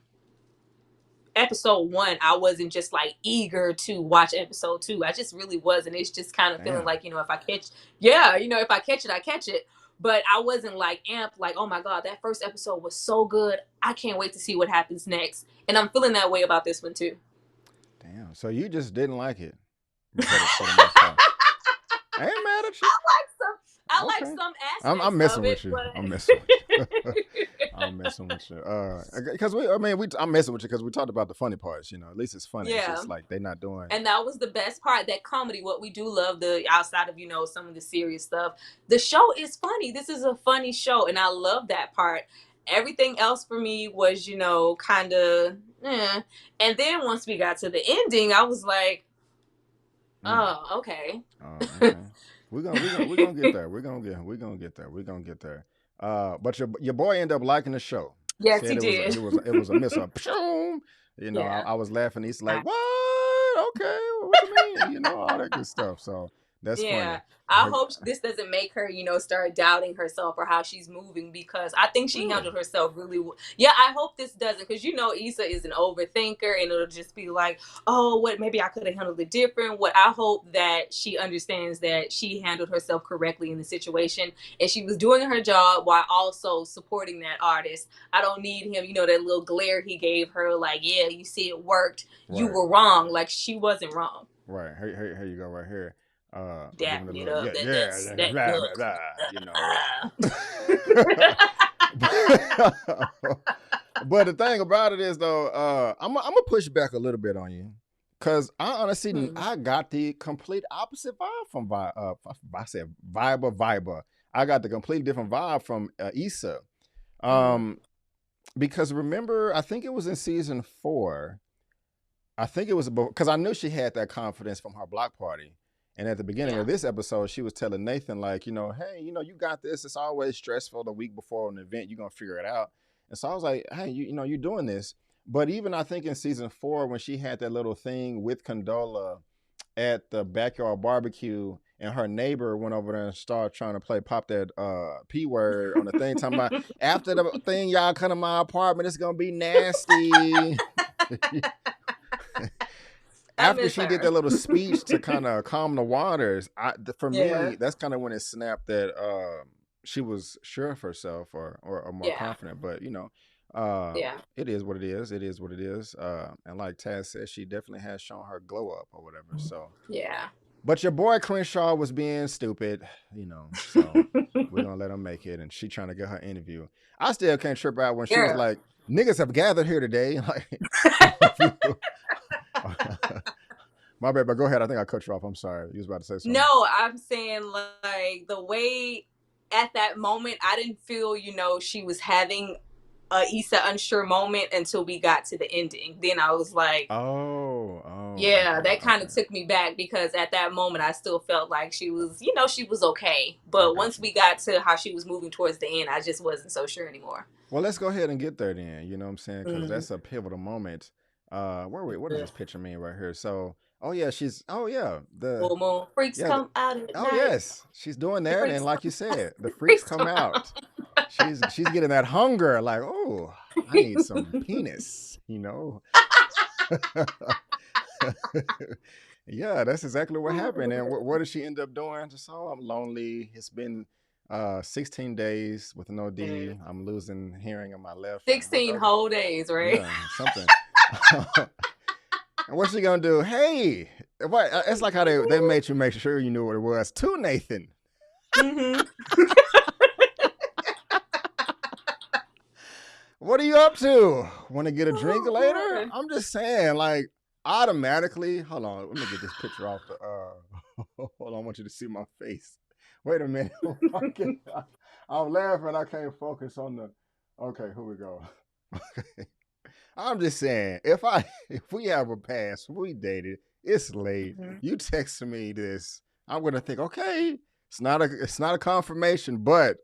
episode 1, I wasn't just like eager to watch episode 2. I just really wasn't. It's just kind of feeling Damn. like, if I catch, yeah, if I catch it, I catch it. But I wasn't like amped, like, oh my God, that first episode was so good. I can't wait to see what happens next. And I'm feeling that way about this one too. Damn. So you just didn't like it for the most part. I ain't mad at you. I like Okay. some I'm aspects messing of with it, you. I'm messing with you. but I'm messing with you. Because I'm messing with you because we talked about the funny parts. At least it's funny. It's yeah. just like they're not doing. And that was the best part, that comedy. What we do love, the outside of, some of the serious stuff, the show is funny. This is a funny show, and I love that part. Everything else for me was, kind of and then once we got to the ending, I was like, Mm. oh, okay. Oh, okay. We're gonna get there. We're gonna get there. We're gonna get there. But your boy ended up liking the show. Yes, Said he did. it was a miss up. Pshoom. Yeah. I was laughing. He's like, I what? Okay, what you mean? All that good stuff. So that's funny. Yeah. I Her- hope this doesn't make her, start doubting herself or how she's moving, because I think she really? handled herself really well. Yeah, I hope this doesn't, because Issa is an overthinker, and it'll just be like, oh, what, maybe I could have handled it different. What I hope that she understands that she handled herself correctly in the situation, and she was doing her job while also supporting that artist. I don't need him, that little glare he gave her, like, yeah, you see it worked. You Right. were wrong. Like, she wasn't wrong. Right. Here you go. Right here. Giving a Dapping it little up. yeah, That blah look. blah blah. But the thing about it is though, I'm gonna push back a little bit on you, cause I honestly Hmm. I got the complete opposite vibe from I said vibe. I got the completely different vibe from Issa, Hmm. because remember I think it was in season 4. I think it was because I knew she had that confidence from her block party. And at the beginning Yeah. of this episode, she was telling Nathan, like, hey, you got this. It's always stressful the week before an event. You're going to figure it out. And so I was like, hey, you're doing this. But even I think in season 4, when she had that little thing with Condola at the backyard barbecue, and her neighbor went over there and started trying to pop that P word on the thing, talking about, after the thing, y'all come to my apartment, it's going to be nasty. I After miss she did her. that little speech to kind of calm the waters, for Yeah. me, that's kind of when it snapped that she was sure of herself or more Yeah. confident. But Yeah. it is what it is. It is what it is. And like Taz said, she definitely has shown her glow up or whatever. So Yeah. But your boy Crenshaw was being stupid, so we're gonna let him make it. And she trying to get her interview. I still can't trip out when she was Yeah. like, "Niggas have gathered here today." Like, my bad, but go ahead. I think I cut you off. I'm sorry. You was about to say something. No, I'm saying like the way at that moment, I didn't feel, she was having a Issa unsure moment until we got to the ending. Then I was like, yeah, okay, that kind of okay. took me back because at that moment I still felt like she was, she was okay. But once You. we got to how she was moving towards the end, I just wasn't so sure anymore. Well, let's go ahead and get there then. You know what I'm saying? Because Mm-hmm. that's a pivotal moment. What does this picture mean right here? So, oh yeah, Full moon freaks yeah, come out at oh night. yes, she's doing The that, freaks and like you come, said, the freaks freaks come come out. out. She's getting that hunger, like, oh, I need some penis, Yeah, that's exactly what happened. And what did she end up doing? Just, oh, I'm lonely. It's been 16 days with no D. I'm losing hearing in my left. And 16 whole days, right? yeah, something. And what's she gonna do? Hey, what? It's like how they made you make sure you knew what it was. To Nathan. Mm-hmm. What are you up to? Want to get a drink later? God. I'm just saying, like, automatically. Hold on, let me get this picture off the. Hold on, I want you to see my face. Wait a minute. I'm laughing. I can't focus on the. Okay, here we go. Okay. I'm just saying, if we have a past, we dated, it's late. Mm-hmm. You text me this, I'm gonna think, okay, it's not a confirmation, but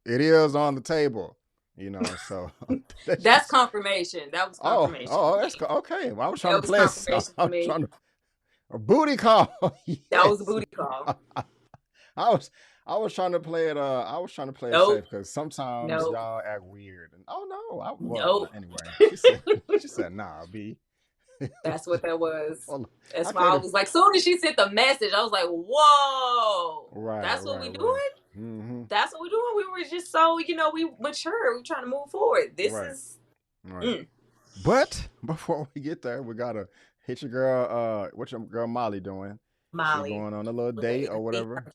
it is on the table. So that's confirmation. That was confirmation. that's okay. Well, I was trying That to was play. confirmation I for was me. trying to a booty call. Yes. That was a booty call. I was trying to play it. I was trying to play it Nope. safe because sometimes Nope. y'all act weird. And oh no, Nope. Anyway, she said, nah, B. That's what that was. Well, That's why I was like, soon as she sent the message, I was like, whoa. Right. That's what we Right. doing? Mm-hmm. That's what we doing. We were just so, we mature. We're trying to move forward. This Right. is Right. But before we get there, we gotta hit your girl. What's your girl Molly doing? Molly. She going on a little date or whatever.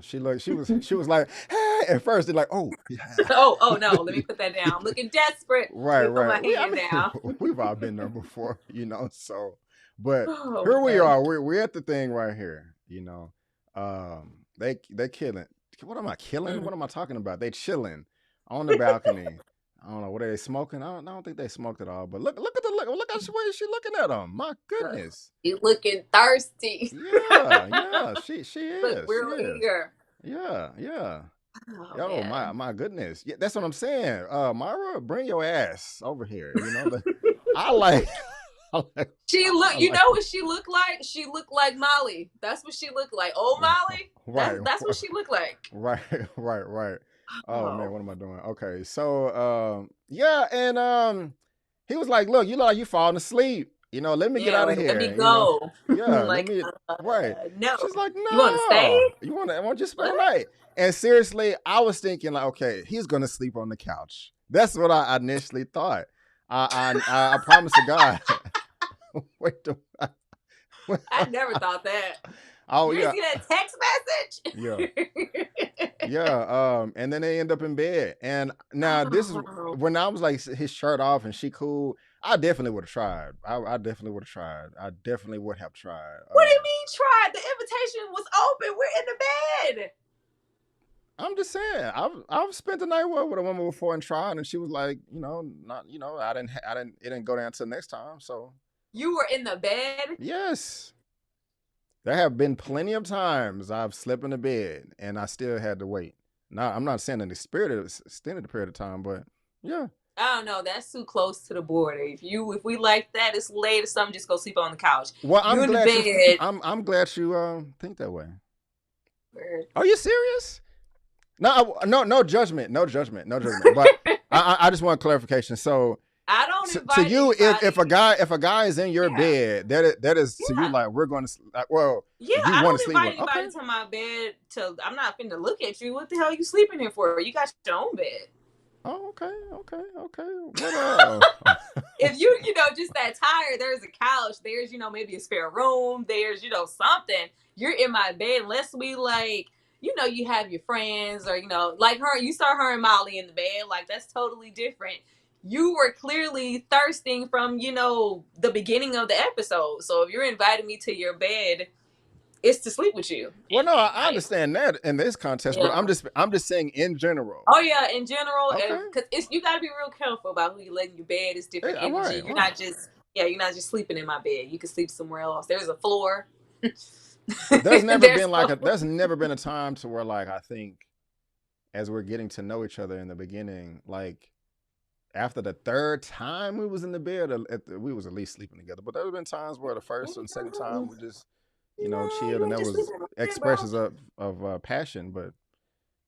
She was like, hey, at first they're like, oh yeah. oh no, let me put that down. I'm looking desperate. Right. Put my hand down. We've all been there before, so but here we are. We're at the thing right here, they killing. What am I killing? Mm-hmm. What am I talking about? They chilling on the balcony. I don't know. What are they smoking? I don't think they smoked at all. But look at look at the way she's looking at them. My goodness. You looking thirsty. Yeah. She is. Look real eager. Yeah. Oh, my goodness. Yeah, that's what I'm saying. Myra, bring your ass over here. I like. She look. You know what she looked like? She looked like Molly. That's what she looked like. Oh, Molly. Right. That's what she looked like. Right. Oh man, what am I doing? Okay, so yeah, and he was like, "Look, you look like you falling asleep. Let me get out of here. Let me go. Yeah, like, right." No. She's like, "No, you want to stay? You want to just spend the night?" And seriously, I was thinking like, okay, he's gonna sleep on the couch. That's what I initially thought. I promise to God. Wait, I never thought that. Oh you yeah. See that text message? Yeah. And then they end up in bed. And now this is when I was like his shirt off and she cool. I definitely would have tried. I definitely would have tried. I definitely would have tried. What do you mean tried? The invitation was open. We're in the bed. I'm just saying. I've spent the night with a woman before and tried, and she was like, not, it didn't go down till next time. So you were in the bed? Yes. There have been plenty of times I've slept in the bed and I still had to wait. Now, I'm not saying an extended period of time, but yeah. I don't know. That's too close to the border. If we like that, it's late or something. Just go sleep on the couch. Well, I'm glad you think that way. Weird. Are you serious? No judgment, But I just want clarification. So. I don't invite to you if a guy is in your bed, that is to you like we're going to you I don't invite anybody to my bed I'm not finna look at you. What the hell are you sleeping here for? You got your own bed. Oh, okay, okay, okay. What If you know, just that tired, there's a couch, there's, maybe a spare room, there's, something. You're in my bed, unless we like, you have your friends or, like her, you saw her and Molly in the bed, like that's totally different. You were clearly thirsting from, the beginning of the episode. So if you're inviting me to your bed, it's to sleep with you. Well, no, I I, understand that in this context, but yeah. I'm just saying in general. Oh yeah, in general, Okay. because it's you got to be real careful about who you let in your bed. It's different All energy. right, You're right. not just you're not just sleeping in my bed. You can sleep somewhere else. There's a floor. There's never There's been like a there's never been a time to where like I think as we're getting to know each other in the beginning, like after the third time we was in the bed, we was at least sleeping together. But there have been times where the first and second time we just, no, chilled, you and ain't there just was sleeping in my bed, bro. expressions of passion. But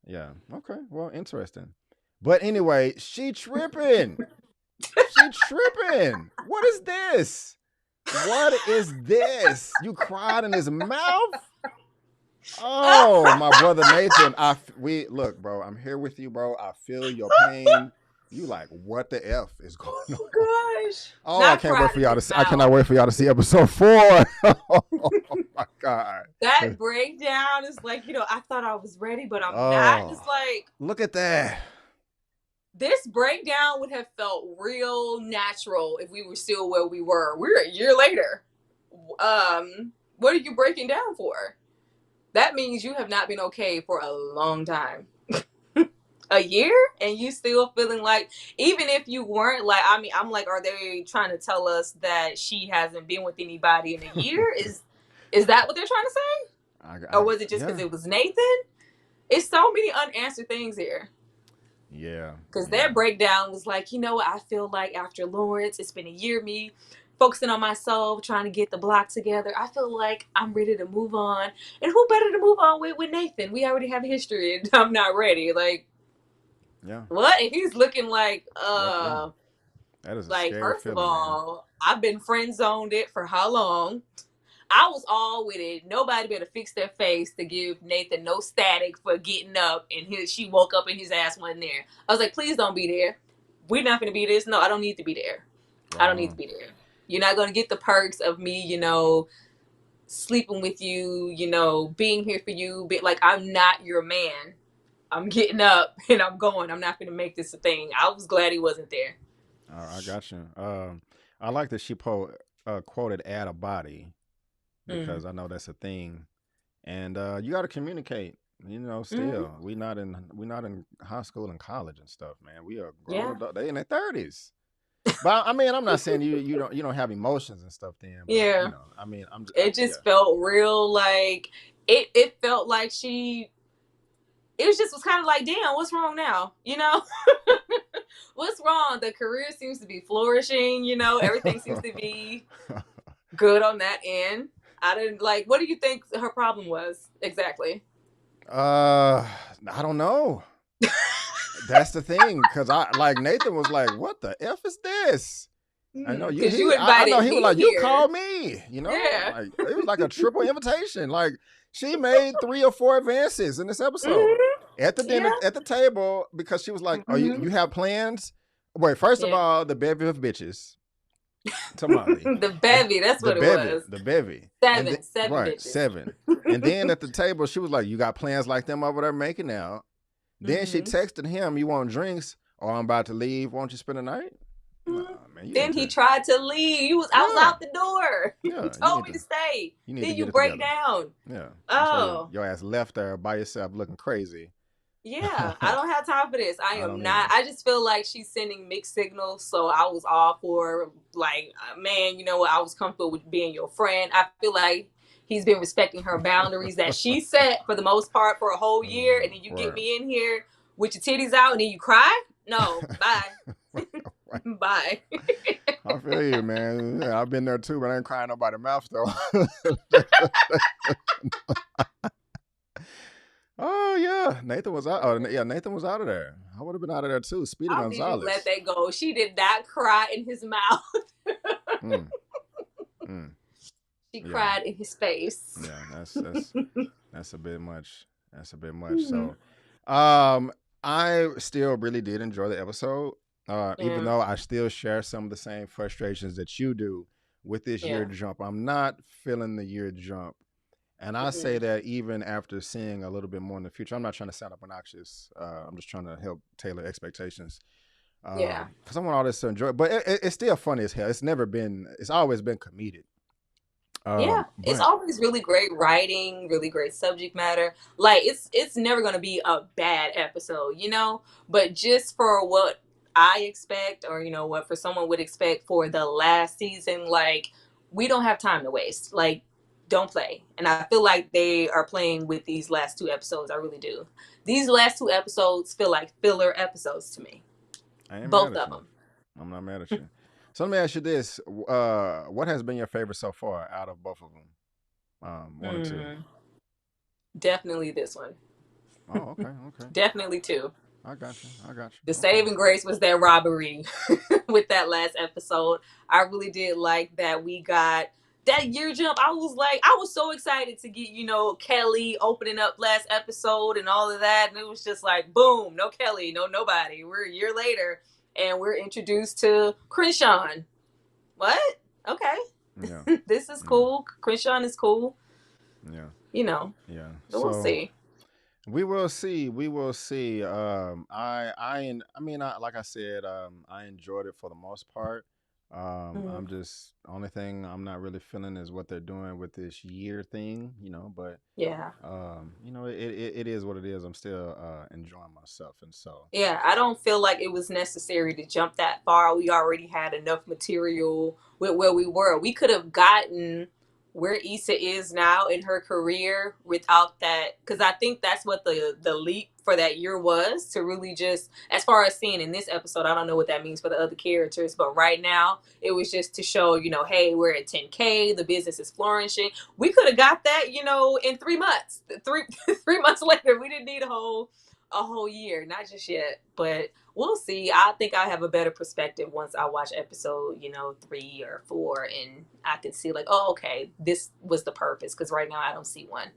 yeah, okay, well, interesting. But anyway, she tripping. She tripping. What is this? What is this? You cried in his mouth? Oh, my brother Nathan. We look, bro. I'm here with you, bro. I feel your pain. You like what the f is going on? Oh gosh, Oh, I not can't wait cried for in y'all his to see. I cannot mouth. wait for y'all to see episode 4. Oh my god. That breakdown is like, I thought I was ready, but I'm not. Oh, It's like look at that. this breakdown would have felt real natural if we were still where we were. We're a year later. What are you breaking down for? That means you have not been okay for a long time. A year, and you still feeling like, even if you weren't, like, I mean, I'm like, are they trying to tell us that she hasn't been with anybody in a year? Is that what they're trying to say? Or was it just because Yeah, it was Nathan? It's so many unanswered things here. yeah, Because yeah. that breakdown was like, I feel like after Lawrence, it's been a year, me focusing on myself, trying to get the block together. I feel like I'm ready to move on. And who better to move on with Nathan? We already have history, and I'm not ready. Like, Yeah. what? And he's looking Yeah. That is a like, scary first of feeling, man. all, I've been friend zoned it for how long? I was all with it. Nobody better fix their face to give Nathan no static for getting up, and she woke up and his ass wasn't there. I was like, please don't be there. We're not gonna be this. No, I don't need to be there. I don't need to Wow. be there. You're not gonna get the perks of me, sleeping with you, being here for you. But like, I'm not your man. I'm getting up and I'm going. I'm not gonna make this a thing. I was glad he wasn't there. I got you. I like that she quoted "add a body" Mm. because I know that's a thing, and you got to communicate. Mm-hmm. Still we not in high school and college and stuff, man. We are grown Yeah. adult. They in their 30s. But I mean, I'm not saying you don't have emotions and stuff then, but Yeah. I mean, It yeah. just felt real like it felt like was kind of like, damn, what's wrong now? What's wrong? The career seems to be flourishing, everything seems to be good on that end. I didn't like, what do you think her problem was exactly? I don't know. That's the thing, cause I like Nathan was like, "What the f is this?" I know you. Because you I know invited he was me like, "You here. called me." Yeah. Like it was like a triple invitation. Like she made 3 or 4 advances in this episode Mm-hmm. at the dinner Yeah. at the table because she was like, "Are you Mm-hmm. you have plans?" Wait, first of Yeah. all, the bevy of bitches to Molly, The and bevy, that's the what it bevy, was. the bevy, and then Seven right bitches. 7, and then at the table she was like, "You got plans like them over there making out?" Then she Mm-hmm. texted him, "You want drinks? Or I'm about to leave. Won't you spend the night?" Nah, man, you need Then he to. tried to leave. I was Yeah, out the door. He yeah. You told need me to. to stay. You need to Then get you it break together. down. Yeah, that's why Oh, your ass left there by yourself, looking crazy. yeah. I I don't have time for this. I am don't not. either. I just feel like she's sending mixed signals. So I was all for, like, man, you know what? I was comfortable with being your friend. I feel like he's been respecting her boundaries that she set for the most part for a whole year. And then you get Right. me in here with your titties out and then you cry? No, bye. Right. Bye. I feel you, man. Yeah, I've been there too, but I ain't crying nobody mouth though. Oh yeah, Nathan was out. Oh yeah, Nathan was out of there. I would have been out of there too. Speedy How did you let Gonzalez. that go? She did not cry in his mouth. Mm, mm, She yeah, cried in his face. yeah. That's a bit much. That's a bit much. So, um, I still really did enjoy the episode, even Yeah, though I still share some of the same frustrations that you do with this year yeah. jump. I'm not feeling the year jump. And I say Hmm. that even after seeing a little bit more in the future. I'm not trying to sound obnoxious. I'm just trying to help tailor expectations. Yeah. Because I want all this to enjoy. But it's still funny as hell. It's always been comedic. Yeah, it's But always really great writing, really great subject matter. Like it's never gonna be a bad episode, you know. But just for what I expect, or you know what for someone would expect for the last season, like we don't have time to waste. Like don't play. And I feel like they are playing with these last two episodes. I really do. These last two episodes feel like filler episodes to me. I ain't mad Both at of you. them. I'm not mad at you. So let me ask you this: what has been your favorite so far out of both of them? One or two? Mm, definitely this one. Oh, okay, okay. Definitely two. I got you. I got The you. Okay. saving grace was that robbery with that last episode. I really did like that we got that year jump. I was so excited to get, you know, Kelly opening up last episode and all of that. And it was just like, boom, no Kelly, no nobody. We're a year later and we're introduced to Crenshawn. What? Yeah. Okay. This is Yeah. cool. Crenshawn is cool. Yeah. You know, Yeah. but we'll So see. we will see. We will see. I mean, like I said, I enjoyed it for the most part. Mm, I'm just only thing I'm not really feeling is what they're doing with this year thing, but yeah. it is what it is. I'm still enjoying myself, and so Yeah, I don't feel like it was necessary to jump that far. We already had enough material with where we were. We could have gotten where Issa is now in her career without that, because I think that's what the leap for that year was to really just, as far as seeing in this episode, I don't know what that means for the other characters, but right now it was just to show, you know, hey, we're at 10K, the business is flourishing. We could have got that, you know, in 3 months. 3 months later, we didn't need a whole year, not just yet, but we'll see. I think I have a better perspective once I watch episode, you know, 3 or 4, and I can see like, oh, okay, this was the purpose. Because right now I don't see one.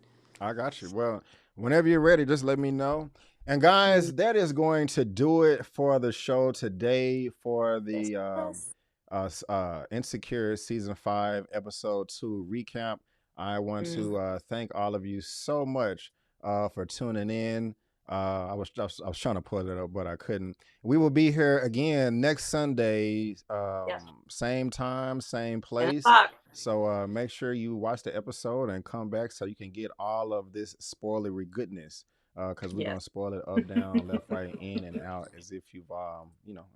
I got you. Well, whenever you're ready, just let me know. And Mm, guys, that is going to do it for the show today for yes, the yes, Insecure season 5 episode 2 recap. I want mm, to thank all of you so much for tuning in. I was trying to pull it up, but I couldn't. We will be here again next Sunday, yeah, same time, same 10 place. o'clock. So make sure you watch the episode and come back so you can get all of this spoilery goodness. Because we're Yes. gonna spoil it up, down, left, right, in, and out, as if you've of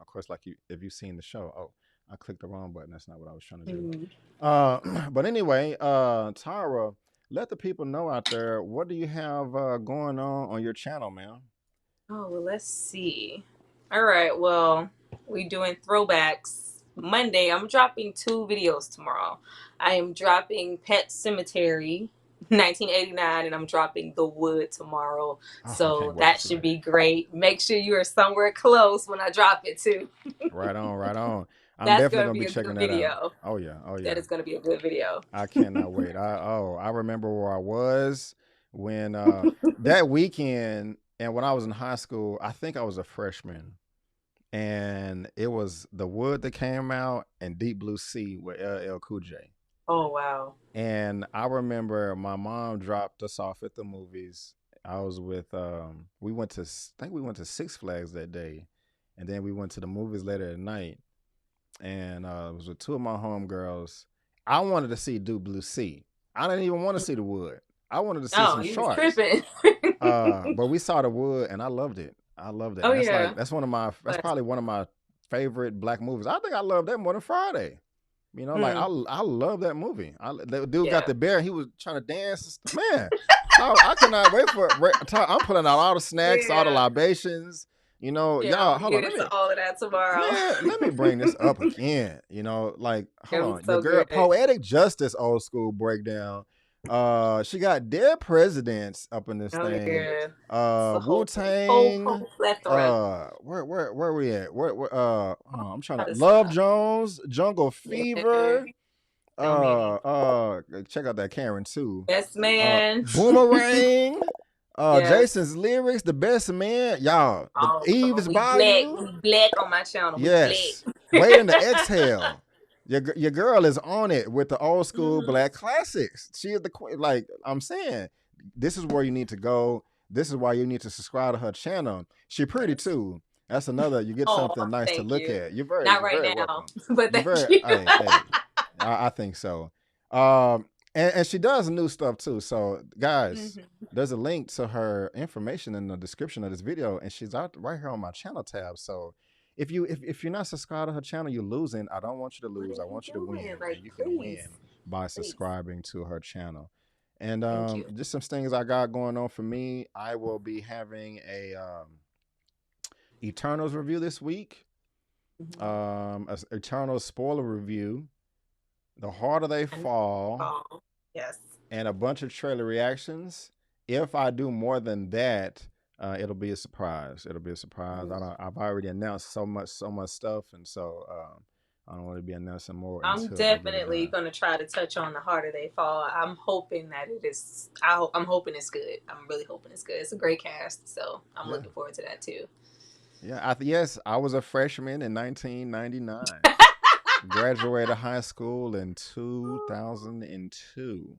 course, like if you've seen the show. Oh, I clicked the wrong button. That's not what I was trying to do. Mm. But anyway, Tara, let the people know out there, what do you have going on your channel, man? Oh, well, let's see. All right, well, we doing throwbacks. Monday, I'm dropping 2 videos tomorrow. I am dropping Pet Cemetery 1989 and I'm dropping The Wood tomorrow. Oh, I So can't wait to that see should that. be great. Make sure you are somewhere close when I drop it too. Right on, right on. I'm That's definitely going to gonna be be a good checking that out. video. Oh yeah, oh That yeah. is going to be a good video. I cannot wait. I remember where I was when that weekend, and when I was in high school. I think I was a freshman, and it was The Wood that came out and Deep Blue Sea with LL Cool J. Oh, wow. And I remember my mom dropped us off at the movies. I was with we went to I think we went to Six Flags that day, and then we went to the movies later at night. And it was with two of my homegirls. I wanted to see Deep Blue Sea. I didn't even want to see The Wood. I wanted to see Oh, some you was sharks. tripping. But we saw The Wood, and I loved it. I loved it, Oh, and yeah. that's But, probably one of my favorite black movies. I think I love that more than Friday. Like mm, I love that movie. The dude got yeah. the bear. He was trying to dance. Man, I cannot wait for. I'm pulling out all the snacks, all the Yeah. libations. Yeah, I'm Y'all, gonna hold on. get into all of that tomorrow. Let me bring this up again. Like, hold Gonna be on. The so girl, good. Poetic Justice, old school breakdown. She got dead presidents up in this Oh thing. yeah, it's a Wu whole Tang. plethora. Where we at? Where hold on, I'm trying How to to Love stop? Jones, Jungle Yeah, Fever. so many. Check out that Karen too. Yes, man. Boomerang. Yes. Jason's lyrics, the best man, y'all. The Oh, come on. Eve's We black. Bayou, We black on my channel. We yes. black. Waiting to exhale. Your girl is on it with the old school Mhm. black classics. She is the queen. Like I'm saying, this is where you need to go. This is why you need to subscribe to her channel. She pretty Yes. too. That's another. You get Oh, something nice to thank look you. at. Not You're right very now, welcome. but You're thank very. you. Hey. I think so. And she does new stuff too. So guys, Mhm. there's a link to her information in the description of this video, and she's out right here on my channel tab. So if you're not subscribed to her channel, you're losing. I don't want you to What lose. are I you want you to doing? win, Like, and you can please, win by please. subscribing to her channel. And Thank you. just some things I got going on for me. I will be having a Eternals review this week. Mhm. A Eternals spoiler review. The Harder They And Fall, oh, yes. and a bunch of trailer reactions. If I do more than that, it'll be a surprise. It'll be a surprise. Mhm. I've already announced so much stuff, and so I don't want to be announcing more I'm until I get it definitely done. gonna try to touch on the harder they fall. I'm hoping that it is. I'm hoping it's good. I'm really hoping it's good. It's a great cast, so I'm Yeah, looking forward to that too. yeah. Yes, I was a freshman in 1999. Graduated high school in 2002.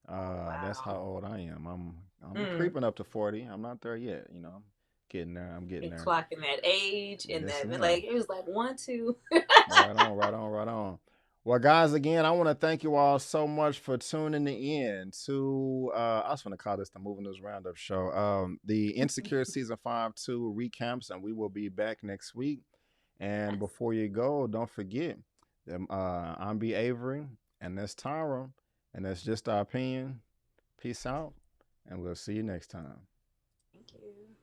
Oh That's how wow. old I am. I'm Mm. creeping up to 40. I'm not there yet. I'm getting there. I'm getting And there. clocking that age and Yes, that ma'am. like it was like 1, 2. Right on, right on, right on. Well, guys, again, I want to thank you all so much for tuning in to. I was going to call this the Moving News Roundup show. The Insecure season 5 2 recaps, and we will be back next week. And Yes. before you go, don't forget, I'm B Avery, and that's Tyra, and that's just our opinion. Peace out, and we'll see you next time. Thank you.